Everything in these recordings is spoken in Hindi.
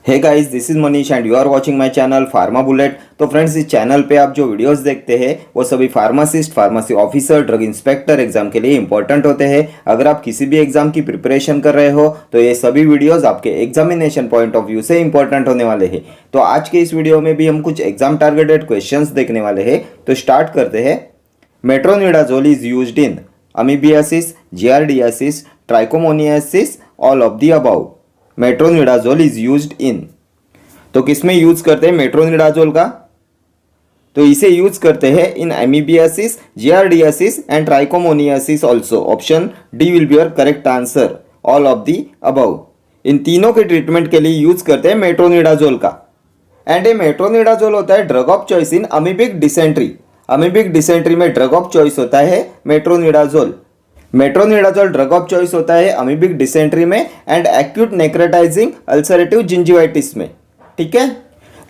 Hey guys, this is Manish and you are watching my channel pharma bullet. तो फ्रेंड्स, इस चैनल पे आप जो वीडियोस देखते हैं वो सभी pharmacist, pharmacy officer, drug inspector exam के लिए इंपॉर्टेंट होते हैं। अगर आप किसी भी एग्जाम की प्रिपरेशन कर रहे हो तो ये सभी वीडियोस आपके एग्जामिनेशन पॉइंट ऑफ व्यू से इंपॉर्टेंट होने वाले हैं। तो आज के इस वीडियो में भी हम कुछ एग्जाम टारगेटेड क्वेश्चंस देखने वाले हैं। तो स्टार्ट करते हैं। Metronidazole is used in amoebiasis, giardiasis, trichomoniasis, all of the above. Metronidazole is used in, तो किसमें यूज करते हैं मेट्रोनिडाजोल का? तो इसे यूज करते हैं in amoebiasis, giardiasis and trichomoniasis also. Option d will be your correct answer, all of the above. इन तीनों के ट्रीटमेंट के लिए यूज करते हैं मेट्रोनिडाजोल का। एंड ये मेट्रोनिडाजोल होता है drug of choice in amoebic dysentery. Amoebic dysentery में ड्रग ऑफ चॉइस होता है metronidazole. Metronidazole drug of choice होता है अमीबिक डिसेंट्री में and acute necrotising ulcerative gingivitis में। ठीक है,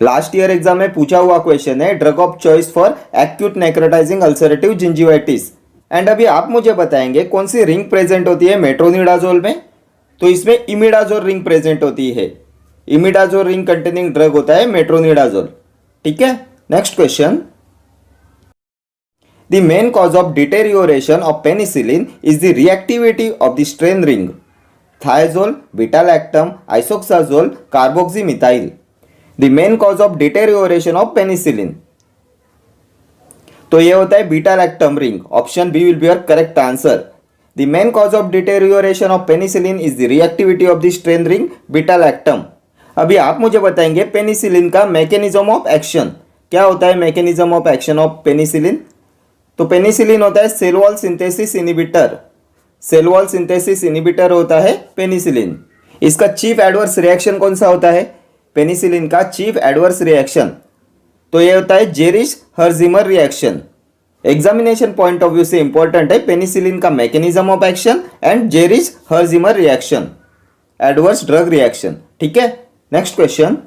लास्ट ईयर एग्जाम में पूछा हुआ क्वेश्चन है drug of choice for acute necrotising ulcerative gingivitis. And अभी आप मुझे बताएंगे कौन सी रिंग प्रेजेंट होती है मेट्रोनिडाजोल में? तो इसमें इमिडाजोल रिंग प्रेजेंट होती है। इमिडाजोल रिंग कंटेनिंग ड्रग होता है मेट्रोनिडाजोल। ठीक है, next question. The main cause of deterioration of penicillin is the reactivity of the strain ring. Thiazole, beta-lactam, isoxazole, carboxymethyl. The main cause of deterioration of penicillin. तो ये होता है beta lactam ring. Option B will be your correct answer. The main cause of deterioration of penicillin is the reactivity of the strain ring beta-lactam. अभी आप मुझे बताएंगे पेनिसिलिन का मैकेनिज्म ऑफ एक्शन क्या होता है? Mechanism of action of penicillin, तो पेनिसिलिन होता है cell wall synthesis inhibitor. Cell wall synthesis inhibitor होता है पेनिसिलिन। इसका चीफ एडवर्स रिएक्शन कौन सा होता है? पेनिसिलिन का चीफ एडवर्स रिएक्शन तो ये होता है Jarisch Herxheimer reaction. Examination point of view से इंपॉर्टेंट है पेनिसिलिन का mechanism of action and Jarisch Herxheimer reaction, adverse drug reaction. ठीक है, next question.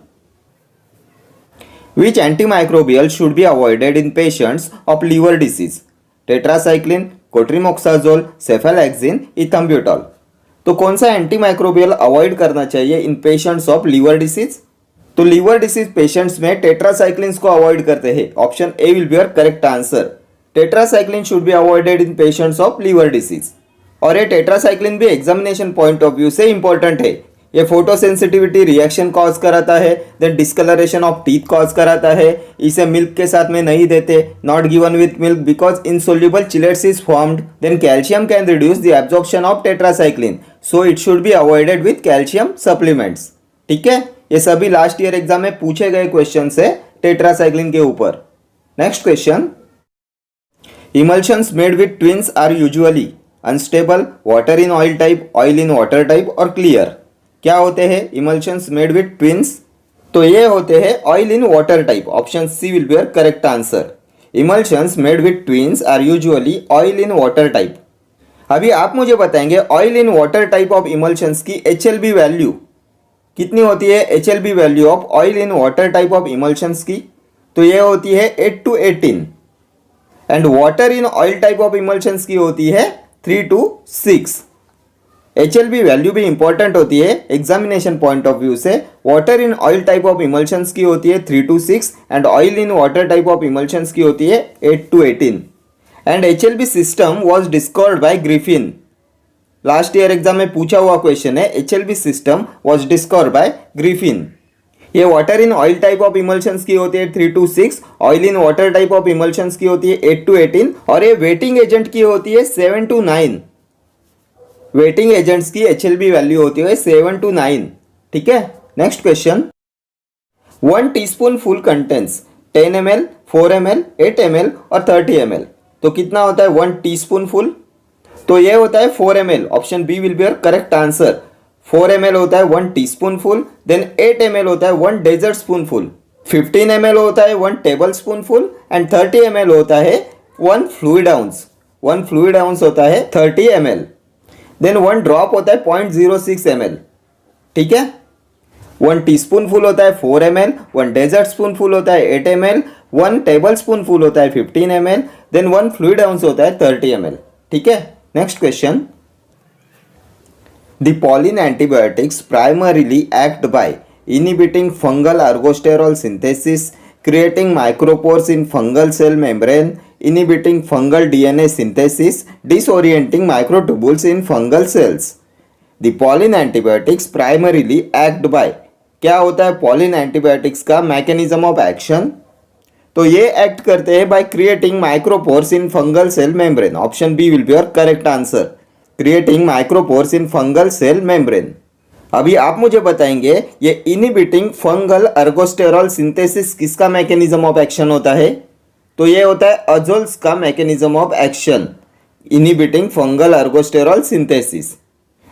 Which antimicrobial should be avoided in patients of liver disease? Tetracycline, cotrimoxazole, cephalaxine, ethambutol. तो कौन सा एंटीमाइक्रोबियल अवॉइड करना चाहिए in patients of liver disease? तो लीवर डिसीज पेशेंट्स में टेट्रासाइक्लिन्स को अवॉइड करते हैं। Option A will be your correct answer. Tetracycline should be avoided in patients of liver disease. और ये टेट्रासाइक्लिन भी एग्जामिनेशन पॉइंट ऑफ व्यू से इंपॉर्टेंट है। ये फोटोसेंसिटिविटी रिएक्शन कॉज कराता है, then discolouration of teeth cause कराता है। इसे मिल्क के साथ में नहीं देते, not given with milk because insoluble chelates is formed. Then calcium can reduce the absorption of tetracycline, so it should be avoided with calcium supplements. ठीक है, ये सभी लास्ट ईयर एग्जाम में पूछे गए क्वेश्चन है टेट्रासाइक्लिन के ऊपर। Next question. Emulsions made with tweens are usually unstable, water in oil type, oil in water type और क्लियर। क्या होते हैं इमल्शंस मेड विथ ट्विन्स? तो ये होते हैं oil in water type. Option C will be your correct answer. Emulsions made with tweens are usually oil in water type. अभी आप मुझे बताएंगे oil in water type of emulsions की HLB वैल्यू कितनी होती है? HLB value of oil in water type of emulsions की तो ये होती है 8 to 18 and water in oil type of emulsions की होती है 3 to 6। HLB वैल्यू भी इंपॉर्टेंट होती है एग्जामिनेशन पॉइंट ऑफ व्यू से। Water in oil type of emulsions की होती है 3 to 6 and oil in water type of emulsions की होती है 8 to 18। And HLB system was discovered by Griffin. Last year exam में पूछा हुआ क्वेश्चन है HLB system was discovered by Griffin. ये water in oil type of emulsions की होती है 3 to 6, oil in water type of emulsions की होती है 8 to 18 और ये वेटिंग एजेंट की होती है 7 to 9। वेटिंग एजेंट्स की HLB वैल्यू होती है 7 to 9। ठीक है, next question. 1 teaspoon full contains 10 ml, 4 ml, 8 ml और 30 ml। तो कितना होता है 1 टीस्पून फुल? तो ये होता है 4 ml। Option B will be your correct answer. 4 ml होता है 1 टीस्पून फुल, देन 8 ml होता है 1 डेजर्ट स्पून फुल, 15 ml होता है 1 table spoon full and 30 ml होता है 1 फ्लूइड आउंस। 1 फ्लूइड आउंस होता है 30 ml। देन 1 ड्रॉप होता है 0.06 ml। ठीक है, 1 टीस्पून फुल होता है 4 ml, 1 डेजर्ट स्पून फुल होता है 8 ml, 1 टेबल स्पून फुल होता है 15 ml, देन 1 फ्लूइड आउंस होता है 30 ml। ठीक है, next question. The pollen antibiotics primarily act by inhibiting fungal ergosterol synthesis, creating micropores in fungal cell membrane, inhibiting fungal DNA synthesis, disorienting microtubules in fungal cells. The pollen antibiotics primarily act by, क्या होता है pollen antibiotics का mechanism of action? तो ये एक्ट करते हैं by creating micropores in fungal cell membrane. Option B will be your correct answer. Creating micropores in fungal cell membrane. अभी आप मुझे बताएंगे ये इनहिबिटिंग फंगल अर्गोस्टेरॉल सिंथेसिस किसका मैकेनिज्म ऑफ एक्शन होता है? तो ये होता है अजोल्स का mechanism of action, inhibiting fungal ergosterol synthesis.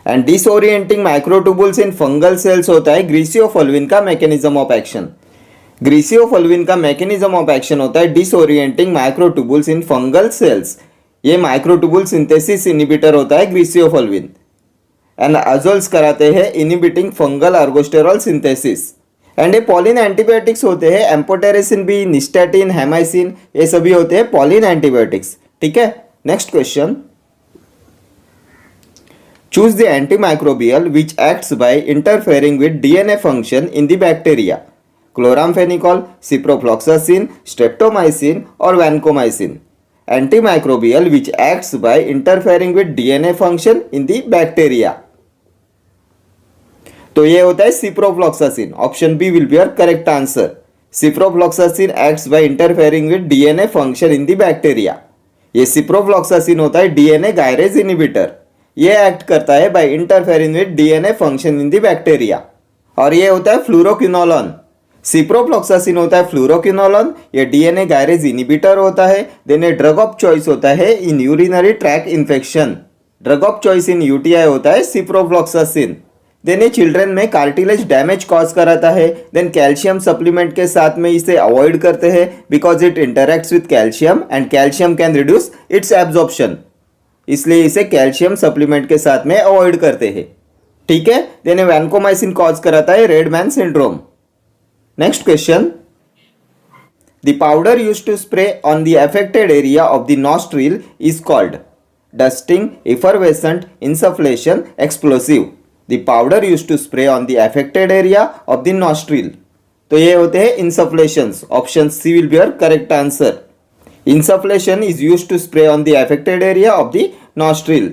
And disorienting microtubules in fungal cells होता है ग्रीसियोफोल्विन का मैकेनिज्म ऑफ एक्शन. ग्रीसियोफोल्विन का मैकेनिज्म ऑफ एक्शन होता है disorienting microtubules in fungal sales. ये माइक्रोट्यूबुल सिंथेसिस इनहिबिटर होता है ग्रीसियोफोल्विन. एंड अजोल्स कराते हैं inhibiting fungal ergosterol synthesis. And ये पॉलिन एंटीबायोटिक्स होते हैं एम्फोटेरिसिन बी, निस्टैटिन, हेमाइसिन, ये सभी होते हैं पॉलिन एंटीबायोटिक्स. ठीक है. Next question. Choose the antimicrobial which acts by interfering with DNA function in the bacteria. Chloramphenicol, ciprofloxacin, streptomycin और vancomycin. Antimicrobial which acts by interfering with DNA function in the bacteria. तो ये होता है ciprofloxacin. Option B will be your correct answer. Ciprofloxacin acts by interfering with DNA function in the bacteria. ये सिप्रोफ्लॉक्सासिन होता है डीएनए गायरेज इनहिबिटर. ये एक्ट करता है by interfering with DNA function in the bacteria. और ये होता है फ्लोरोक्विनोलोन. सिप्रोफ्लॉक्सासिन होता है फ्लोरोक्विनोलोन. ये डीएनए गायरेज इनहिबिटर होता है. देन ये ड्रग ऑफ चॉइस होता है in urinary tract infection. Drug of choice in UTI होता है सिप्रोफ्लॉक्सासिन. देन ये चिल्ड्रन में कार्टिलेज डैमेज कॉज कराता है. देन कैल्शियम सप्लीमेंट के साथ में इसे अवॉइड करते हैं because it interacts with calcium and calcium can reduce it's absorption. इसलिए इसे कैल्शियम सप्लीमेंट के साथ में अवॉइड करते हैं. ठीक है. देन वैनकोमाइसिन कॉज कराता है red man syndrome. Next question. The powder used to spray on the affected area of the nostril is called dusting, effervescent, insufflation, explosive. The powder used to spray on the affected area of the nostril. तो ये होते हैं insufflations. Option C will be your correct answer. Insufflation is used to spray on the affected area of the nostril.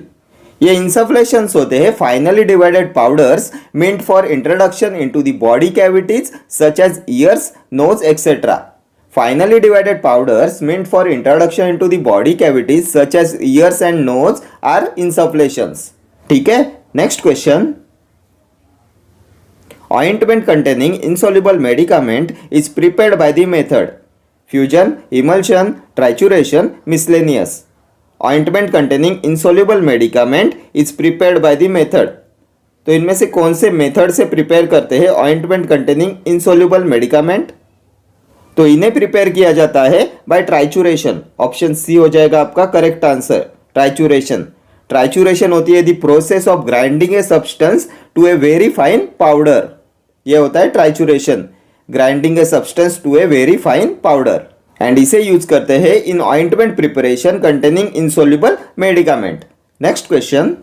ये इंसफ्लेशंस होते हैं finely divided powders meant for introduction into the body cavities such as ears, nose etcetera. Finely divided powders meant for introduction into the body cavities such as ears and nose are insufflations. ठीक है. Next question. Ointment containing insoluble medicament is prepared by the method fusion, emulsion, trituration, miscellaneous. Ointment containing insoluble medicament is prepared by the method. तो इनमें से कौन से मेथड से प्रिपेयर करते हैं ऑइंटमेंट कंटेनिंग insoluble medicament? तो इन्हें प्रिपेयर किया जाता है बाय ट्राइचुरेशन. ऑप्शन सी हो जाएगा आपका करेक्ट आंसर. ट्राइचुरेशन. ट्राइचुरेशन होती है the process of grinding a substance to a very fine powder. ये होता है trituration. Grinding a substance to a very fine powder. And इसे यूज करते हैं in ointment preparation containing insoluble medicament. Next question.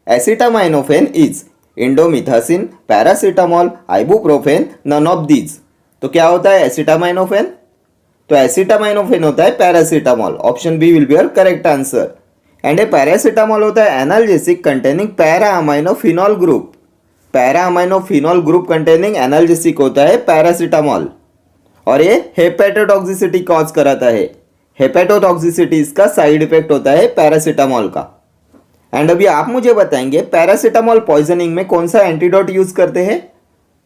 Acetaminophen is indomethacin, paracetamol, ibuprofen, none of these. तो क्या होता है एसिटामाइनोफेन? तो एसिटामाइनोफेन होता है paracetamol. Option B will be your correct answer. And a paracetamol होता है analgesic containing para aminophenol group. Para aminophenol group containing analgesic होता है पैरासीटामोल. और ये हेपेटोटॉक्सिसिटी कॉज कराता है. हेपेटोटॉक्सिसिटी इसका साइड इफेक्ट होता है पैरासीटामोल का. एंड अभी आप मुझे बताएंगे पैरासीटामोल पॉइजनिंग में कौन सा एंटीडोट यूज करते हैं?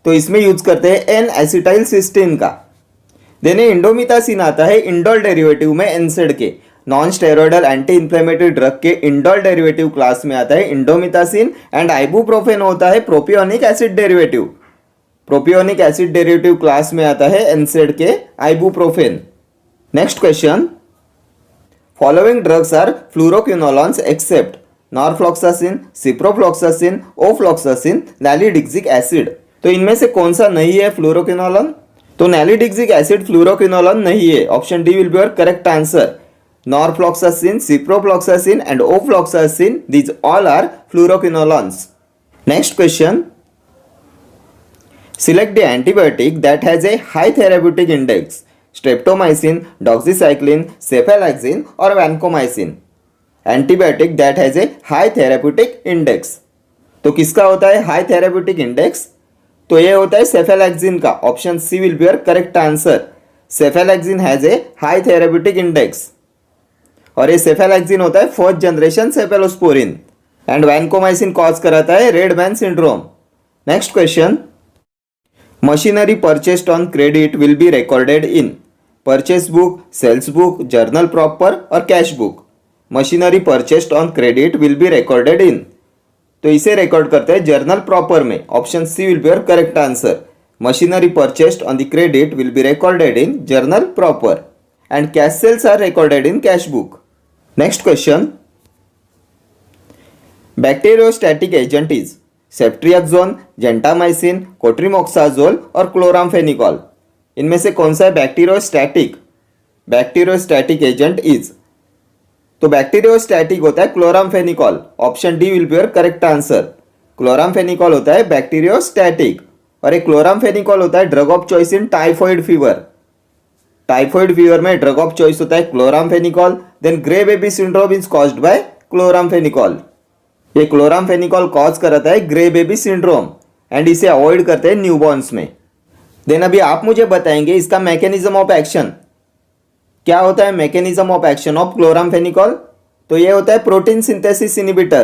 तो इसमें यूज करते हैं एन एसिटाइल सिस्टीन का. देन इंडोमिथासिन आता है इंडोल डेरिवेटिव में एनसेड के. Non steroidal anti inflammatory drug के इंडोल डेरिवेटिव क्लास में आता है इंडोमिथासिन. एंड आइबुप्रोफेन होता है propionic acid derivative. Propionic acid derivative class में आता है एनसेड के ibuprofen. Next question. Following drugs are fluoroquinolones except norfloxacin, ciprofloxacin, ofloxacin, nalidixic acid. तो इनमें से कौन सा नहीं है फ्लूरोक्विनोलॉन? तो नैलिडिक्सिक एसिड फ्लूरोक्विनोलॉन नहीं है. Option d will be your correct answer. Norfloxacin, ciprofloxacin and ofloxacin, these all are fluoroquinolones. Next question. Select the antibiotic that has a high therapeutic index. Streptomycin, doxycycline, cefalexin or vancomycin. Antibiotic that has a high therapeutic index. तो किसका होता है हाई थेरेप्यूटिक इंडेक्स? तो ये होता है सेफेलैक्सिन का. Option C will be your correct answer. Cephalexin has a high therapeutic index और ये सेफेलैक्सिन होता है first generation cephalosporin. And vancomycin cause कराता है red man syndrome. Next question. Machinery purchased on credit will be recorded in purchase book, sales book, journal proper और cash book. Machinery purchased on credit will be recorded in. तो इसे रिकॉर्ड करते हैं जर्नल प्रॉपर में. Option C will be your correct answer. Machinery purchased on the credit will be recorded in journal proper and cash sales are recorded in cash book. Next question. Bacteriostatic agent is ceftriaxone, gentamicin, cotrimoxazole और क्लोरामफेनिकॉल. इनमें से कौन सा है बैक्टीरियोस्टैटिक एजेंट इज? तो बैक्टीरियोस्टैटिक होता है chloramphenicol. Option d will be your correct answer. Chloramphenicol होता है बैक्टीरियोस्टैटिक और एक क्लोरामफेनिकॉल होता है drug of choice in typhoid fever. Typhoid fever में ड्रग ऑफ चॉइस होता है chloramphenicol. Then grey baby syndrome is caused by chloramphenicol. ये क्लोरामफेनिकॉल कॉज कराता है ग्रे बेबी सिंड्रोम एंड इसे अवॉइड करते हैं न्यूबॉर्न्स में. देन अभी आप मुझे बताएंगे इसका मैकेनिज्म ऑफ एक्शन क्या होता है. Mechanism of action of chloramphenicol. तो ये होता है प्रोटीन सिंथेसिस इनिबिटर.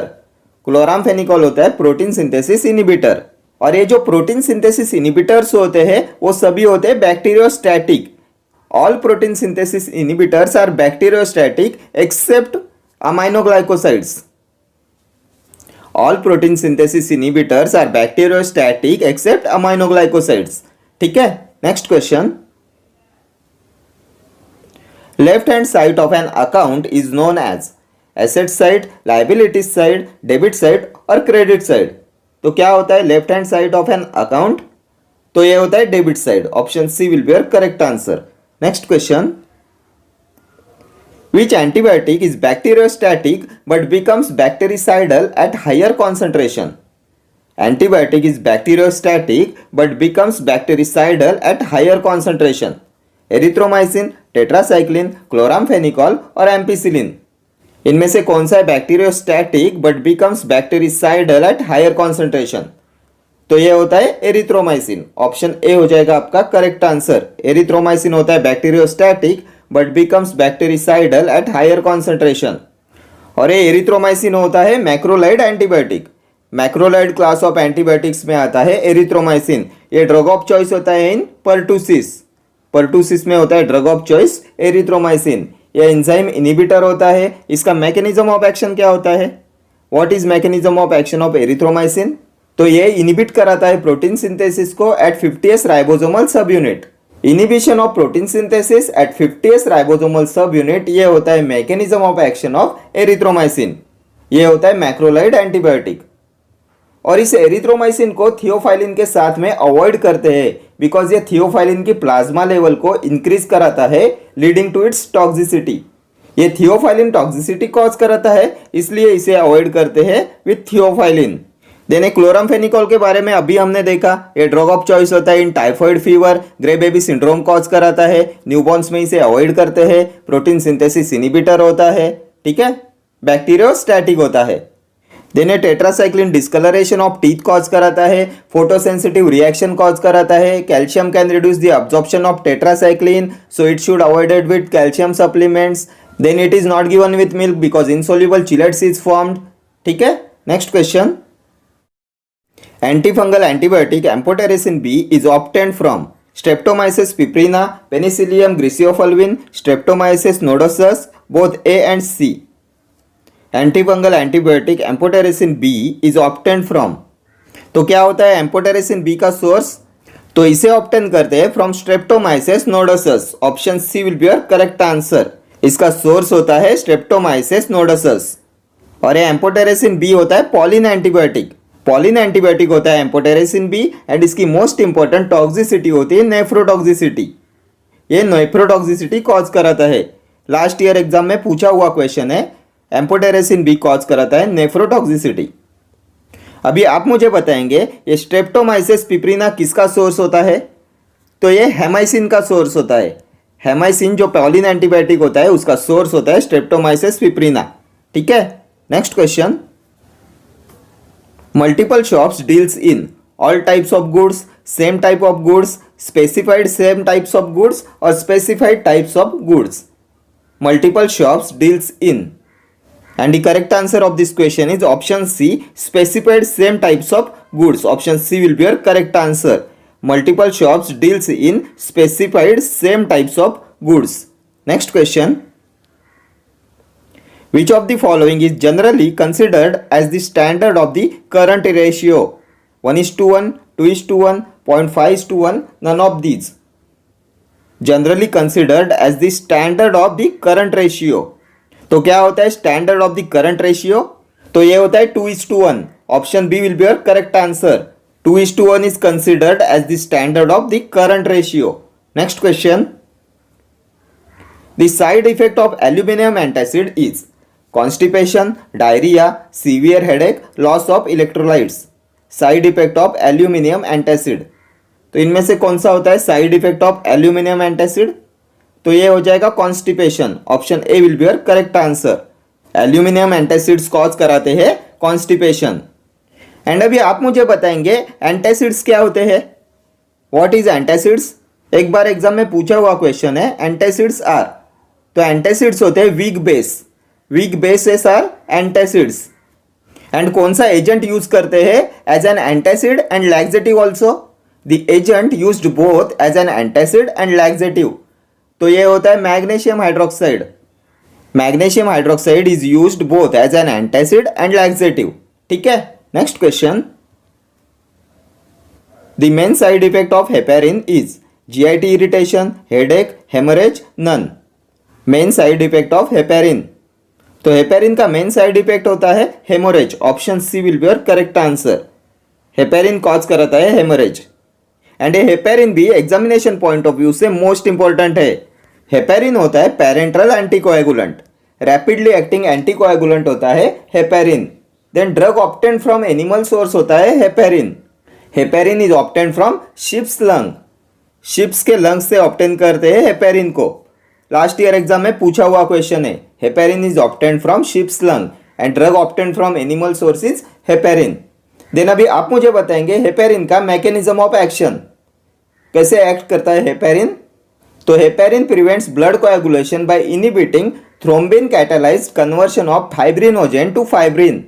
क्लोरामफेनिकॉल होता है प्रोटीन सिंथेसिस इनिबिटर और ये जो प्रोटीन सिंथेसिस इनिबिटर्स होते हैं वो सभी होते हैं bacteriostatic. All protein synthesis inhibitors are bacteriostatic except aminoglycosides. All protein synthesis inhibitors are bacteriostatic except aminoglycosides. ठीक है. Next question. Left hand side of an account is known as asset side, liabilities side, debit side और क्रेडिट साइड. तो क्या होता है left hand side of an account? तो ये होता है debit side. Option C will be your correct answer. Next question. Which antibiotic is bacteriostatic but becomes bactericidal at higher concentration? Antibiotic is bacteriostatic but becomes bactericidal at higher concentration. Erythromycin, tetracycline, chloramphenicol और एम्पिसिलिन. इनमें से कौन सा है bacteriostatic but becomes bactericidal at higher concentration? तो ये होता है एरिथ्रोमाइसिन. ऑप्शन ए हो जाएगा आपका करेक्ट आंसर. एरिथ्रोमाइसिन होता है bacteriostatic but becomes bactericidal at higher concentration और ये एरिथ्रोमाइसिन होता है macrolide antibiotic. Macrolide class of antibiotics में आता है एरिथ्रोमाइसिन. ये ड्रग ऑफ चॉइस होता है इन पर्टूसिस. पर्टूसिस में होता है ड्रग ऑफ चॉइस एरिथ्रोमाइसिन. ये एंजाइम इनिबिटर होता है. इसका मैकेनिज्म ऑफ एक्शन क्या होता है? What is mechanism of action of erythromycin? तो ये इनिबिट कराता है प्रोटीन सिंथेसिस को at 50s ribosomal subunit. Inhibition of protein synthesis at 50s ribosomal subunit ये होता है mechanism of action of erythromycin. ये होता है मैक्रोलाइड एंटीबायोटिक और इस एरिथ्रोमाइसिन को थियोफाइलिन के साथ में अवॉइड करते हैं बिकॉज ये थियोफाइलिन की प्लाज्मा लेवल को इंक्रीज कराता है लीडिंग टू इट्स टॉक्सिसिटी. ये थियोफाइलिन टॉक्सिसिटी कॉज कराता है इसलिए इसे अवॉइड करते हैं विथ थियोफाइलिन. देन क्लोरामफेनिकॉल के बारे में अभी हमने देखा. ये ड्रग ऑफ चॉइस होता है in typhoid fever, grey baby syndrome cause कराता है, न्यूबॉर्न्स में इसे अवॉइड करते हैं, प्रोटीन सिंथेसिस इनिबिटर होता है. ठीक है. बैक्टीरियोस्टैटिक होता है. देन ये tetracycline discolouration of teeth cause कराता है, फोटोसेंसिटिव रिएक्शन कॉज कराता है, calcium can reduce the absorption of tetracycline so it should avoided with calcium supplements. Then it is not given with milk because insoluble chelates is formed. ठीक है. Next question. Antifungal antibiotic amphotericin B is obtained from Streptomyces piprina, Penicillium griseofulvin, Streptomyces nodosus, both A and C. Antifungal antibiotic amphotericin B is obtained from. तो क्या होता है एम्फोटेरिसिन बी का सोर्स? तो इसे ऑब्टेन करते हैं from Streptomyces nodosus. Option C will be your correct answer. इसका सोर्स होता है स्ट्रेप्टोमाइसेस नोडोसस और ये एम्फोटेरिसिन बी होता है पॉलिन एंटीबायोटिक. पॉलिन एंटीबायोटिक होता है एम्फोटेरिसिन बी एंड इसकी मोस्ट इंपॉर्टेंट टॉक्सिसिटी होती है नेफ्रोटॉक्सिसिटी. ये नेफ्रोटॉक्सिसिटी कॉज कराता है. लास्ट ईयर एग्जाम में पूछा हुआ क्वेश्चन है. एम्फोटेरिसिन बी कॉज कराता है नेफ्रोटॉक्सिसिटी. अभी आप मुझे बताएंगे ये स्ट्रेप्टोमाइसिस पिपरीना किसका सोर्स होता है? तो ये हेमाइसिन का सोर्स होता है। हेमाइसिन जो पॉलिन एंटीबायोटिक होता है उसका सोर्स होता है स्ट्रेप्टोमाइसिस पिपरीना। ठीक है, next question. Multiple shops deals in all types of goods, same type of goods, specified same types of goods और specified types of goods. Multiple shops deals in, and the correct answer of this question is option C, specified same types of goods. Option C will be your correct answer. Multiple shops deals in specified same types of goods. Next question. Which of the following is generally considered as the standard of the current ratio? 1:1, 2:1, 0.5:1, none of these. Generally considered as the standard of the current ratio. तो क्या होता है standard of the current ratio? तो ये होता है 2:1. Option B will be your correct answer. 2:1 is considered as the standard of the current ratio. Next question. The side effect of aluminium antacid is constipation, diarrhoea, severe headache, loss of electrolytes. Side effect of aluminium antacid, तो इनमें से कौन सा होता है side effect of aluminium antacid? तो ये हो जाएगा constipation. Option A will be your correct answer. Aluminium antacids cause कराते हैं कॉन्स्टिपेशन. एंड अभी आप मुझे बताएंगे एंटासिड्स क्या होते हैं? What is antacids? एक बार एग्जाम में पूछा हुआ क्वेश्चन है. एंटासिड्स आर, तो एंटासिड्स होते हैं weak base. Weak bases are antacids. And कौन सा एजेंट यूज करते हैं as an antacid and laxative also? The agent used both as an antacid and laxative. तो ये होता है magnesium hydroxide. Magnesium hydroxide is used both as an antacid and laxative. ठीक है, next question. The main side effect of heparin is GIT irritation, headache, haemorrhage, none. Main side effect of heparin, तो हेपेरिन का मेन साइड इफेक्ट होता है haemorrhage. Option C will be your correct answer. Heparin cause कराता है हेमोरेज. एंड ये हेपेरिन भी एग्जामिनेशन पॉइंट ऑफ व्यू से मोस्ट इंपॉर्टेंट है. हेपेरिन होता है parenteral anticoagulant. Rapidly acting anticoagulant होता है heparin. Then drug obtained from animal source होता है heparin. Heparin is obtained from sheep's lung. Sheep's के लंग्स से ऑब्टेन करते हैं हेपेरिन को. लास्ट ईयर एग्जाम में पूछा हुआ क्वेश्चन है. Heparin is obtained from sheep's lung and drug obtained from animal source is heparin. Then अभी आप मुझे बताएंगे हेपेरिन का मैकेनिज्म ऑफ एक्शन. कैसे एक्ट करता है हेपेरिन? तो heparin prevents blood coagulation by inhibiting thrombin catalysed conversion of fibrinogen to fibrin.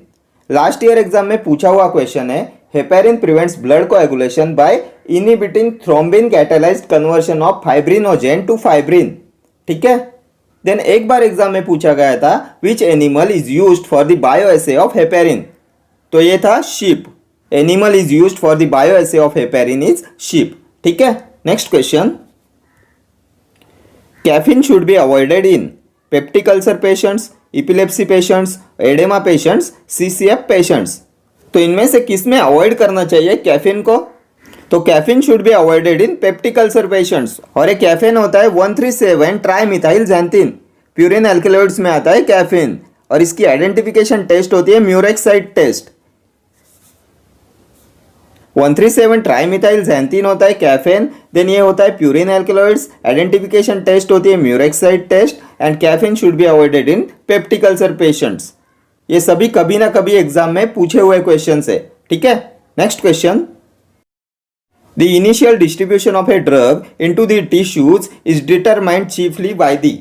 Last year exam में पूछा हुआ क्वेश्चन है. Heparin prevents blood coagulation by inhibiting thrombin catalysed conversion of fibrinogen to fibrin. ठीक है. देन एक बार एग्जाम में पूछा गया था which animal is used for the bioassay of heparin? तो ये था sheep. Animal is used for the bioassay of heparin is sheep. ठीक है, next question. Caffeine should be avoided in peptic ulcer patients, epilepsy patients, oedema patients, CCF patients. तो इनमें से किस में अवॉइड करना चाहिए कैफीन को? तो caffeine should be avoided in peptic ulcer patients. और ये कैफीन होता है 137 ट्राइमिथाइल ज़ैंथिन. प्यूरिन एल्कलॉइड्स में आता है कैफीन और इसकी आइडेंटिफिकेशन टेस्ट होती है म्यूरेक्साइड टेस्ट. 137 ट्राइमिथाइल ज़ैंथिन होता है कैफीन. देन ये होता है प्यूरिन एल्कलॉइड्स. आइडेंटिफिकेशन टेस्ट होती है murexide test. And caffeine should be avoided in peptic ulcer patients. ये सभी कभी ना कभी एग्जाम में पूछे हुए क्वेश्चन है. ठीक है, next question. The initial distribution of a drug into the tissues is determined chiefly by the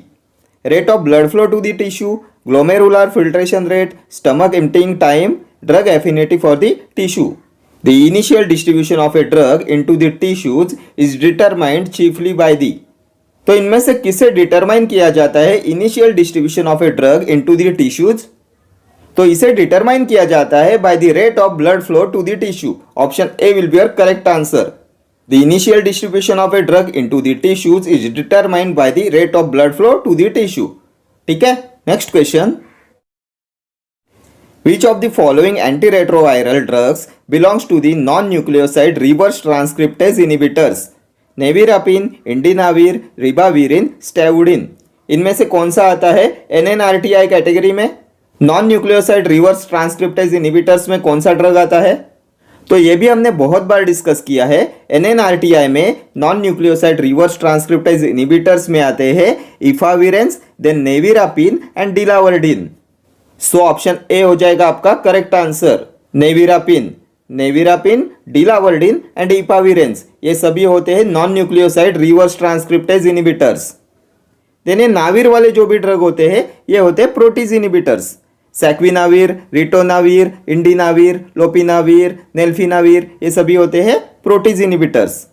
rate of blood flow to the tissue, glomerular filtration rate, stomach emptying time, drug affinity for the tissue. The initial distribution of a drug into the tissues is determined chiefly by the. तो इनमें से किसे डिटरमाइन किया जाता है initial distribution of a drug into the tissues? तो इसे डिटरमाइन किया जाता है by the rate of blood flow to the tissue. Option A will be your correct answer. The initial distribution of a drug into the tissues is determined by the rate of blood flow to the tissue. ठीक है, next question. Which of the following antiretroviral drugs belongs to the non-nucleoside reverse transcriptase inhibitors? Nevirapine, indinavir, ribavirin, stavudine. इनमें से कौन सा आता है NNRTI कैटेगरी में? Non nucleoside reverse transcriptase inhibitors में कौन सा ड्रग आता है? तो ये भी हमने बहुत बार डिस्कस किया है। एनएनआरटीआई में non nucleoside reverse transcriptase inhibitors में आते हैं efavirenz, then nevirapine and delavirdine. So option a हो जाएगा आपका correct answer. Nevirapine, delavirdine and efavirenz ये सभी होते हैं non nucleoside reverse transcriptase inhibitors. Then ये नाविर वाले जो भी ड्रग होते हैं ये होते हैं प्रोटीज इनहिबिटर्स। सैक्विनाविर, रिटोनाविर, इंडिनाविर, लोपिनाविर, नेल्फिनाविर ये सभी होते हैं प्रोटीज इनहिबिटर्स।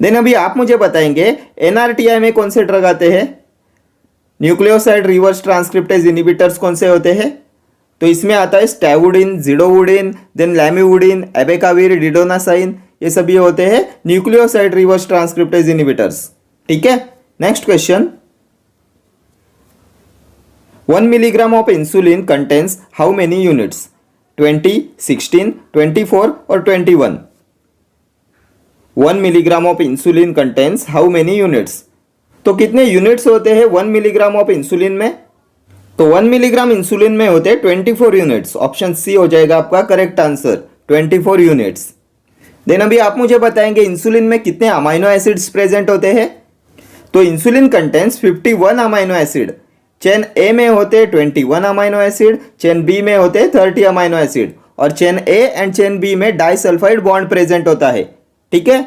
देन अभी आप मुझे बताएंगे एनआरटीआई में कौन से ड्रग आते हैं? न्यूक्लियोसाइड रिवर्स ट्रांसक्रिप्टेज इनहिबिटर्स कौन से होते हैं? तो इसमें आता है स्टैवुडिन, जिडोवुडिन, देन लैमिवुडिन, एबेकाविर, डिडोनासाइन ये सभी होते हैं न्यूक्लियोसाइड रिवर्स ट्रांसक्रिप्टेज इनहिबिटर्स। ठीक है, next question. 1 milligram of insulin contains how many units? 20, 16, 24 or 21? 1 milligram of insulin contains how many units? तो कितने यूनिट्स होते हैं 1 मिलीग्राम ऑफ इंसुलिन में? तो 1 मिलीग्राम इंसुलिन में होते हैं 24 यूनिट्स। ऑप्शन सी हो जाएगा आपका करेक्ट आंसर, 24 यूनिट्स। देन अभी आप मुझे बताएंगे इंसुलिन में कितने अमाइनो एसिड्स प्रेजेंट होते हैं? तो insulin contains 51 amino acid. Chain A में होते 21 अमाइनो एसिड, चेन बी में होते 30 अमाइनो एसिड और chain A and chain B में डाइसल्फाइड बॉन्ड प्रेजेंट होता है। ठीक है,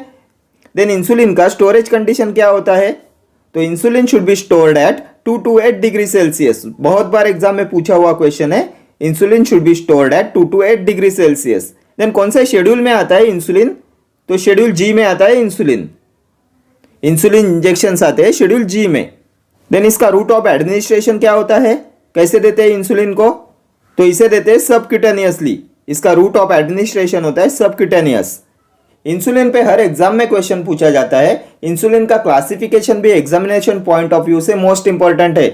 देन इंसुलिन का स्टोरेज कंडीशन क्या होता है? तो insulin should be stored at 2 to 8 degree Celsius. बहुत बार एग्जाम में पूछा हुआ क्वेश्चन है, insulin should be stored at 2 to 8 degree Celsius. Then कौन सा शेड्यूल में आता है इंसुलिन? तो शेड्यूल जी में आता है इंसुलिन इंजेक्शन आते हैं शेड्यूल जी में। देन इसका रूट ऑफ एडमिनिस्ट्रेशन क्या होता है? कैसे देते हैं इंसुलिन को? तो इसे देते हैं सबक्यूटेनियसली। इसका रूट ऑफ एडमिनिस्ट्रेशन होता है सबक्यूटेनियस। इंसुलिन पे हर एग्जाम में क्वेश्चन पूछा जाता है। इंसुलिन का क्लासिफिकेशन भी एग्जामिनेशन पॉइंट ऑफ व्यू से मोस्ट इंपॉर्टेंट है।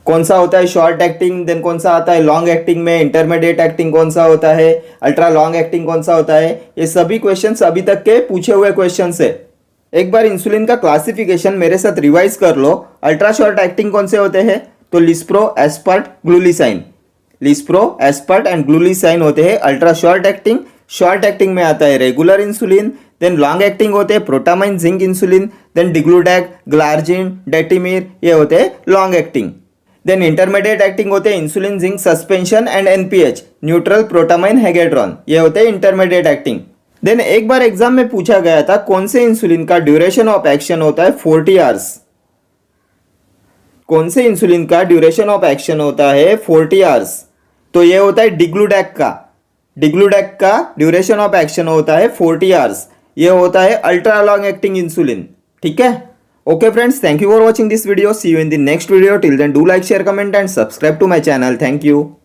कौन सा होता है शॉर्ट एक्टिंग, देन कौन सा आता है लॉन्ग एक्टिंग में, इंटरमीडिएट एक्टिंग कौन सा होता है, अल्ट्रा लॉन्ग एक्टिंग कौन सा होता है, ये सभी क्वेश्चन अभी तक के पूछे हुए क्वेश्चन है। एक बार इंसुलिन का क्लासिफिकेशन मेरे साथ रिवाइज कर लो। अल्ट्रा शॉर्ट एक्टिंग कौन से होते हैं? तो lispro, aspart, glulisine. Lispro, aspart and glulisine होते हैं ultra short acting. Short acting में आता है regular insulin. Then long acting होते हैं protamine, zinc insulin, then degludec, glargine, detemir ये होते हैं long acting. Then intermediate acting होते हैं insulin, zinc suspension and NPH, neutral, protamine, Hagedorn ये होते हैं इंटरमीडिएट एक्टिंग। देन एक बार एग्जाम में पूछा गया था कौन से इंसुलिन का ड्यूरेशन ऑफ एक्शन होता है 40 आवर्स। कौन से इंसुलिन का ड्यूरेशन ऑफ एक्शन होता है 40 आवर्स? तो ये होता है डिग्लूडैक का ड्यूरेशन ऑफ एक्शन होता है 40 आवर्स। ये होता है अल्ट्रा लॉन्ग एक्टिंग इंसुलिन। ठीक है, okay friends, thank you for watching this video. See you in the next video. Till then do like, share, comment and subscribe to my channel. Thank you.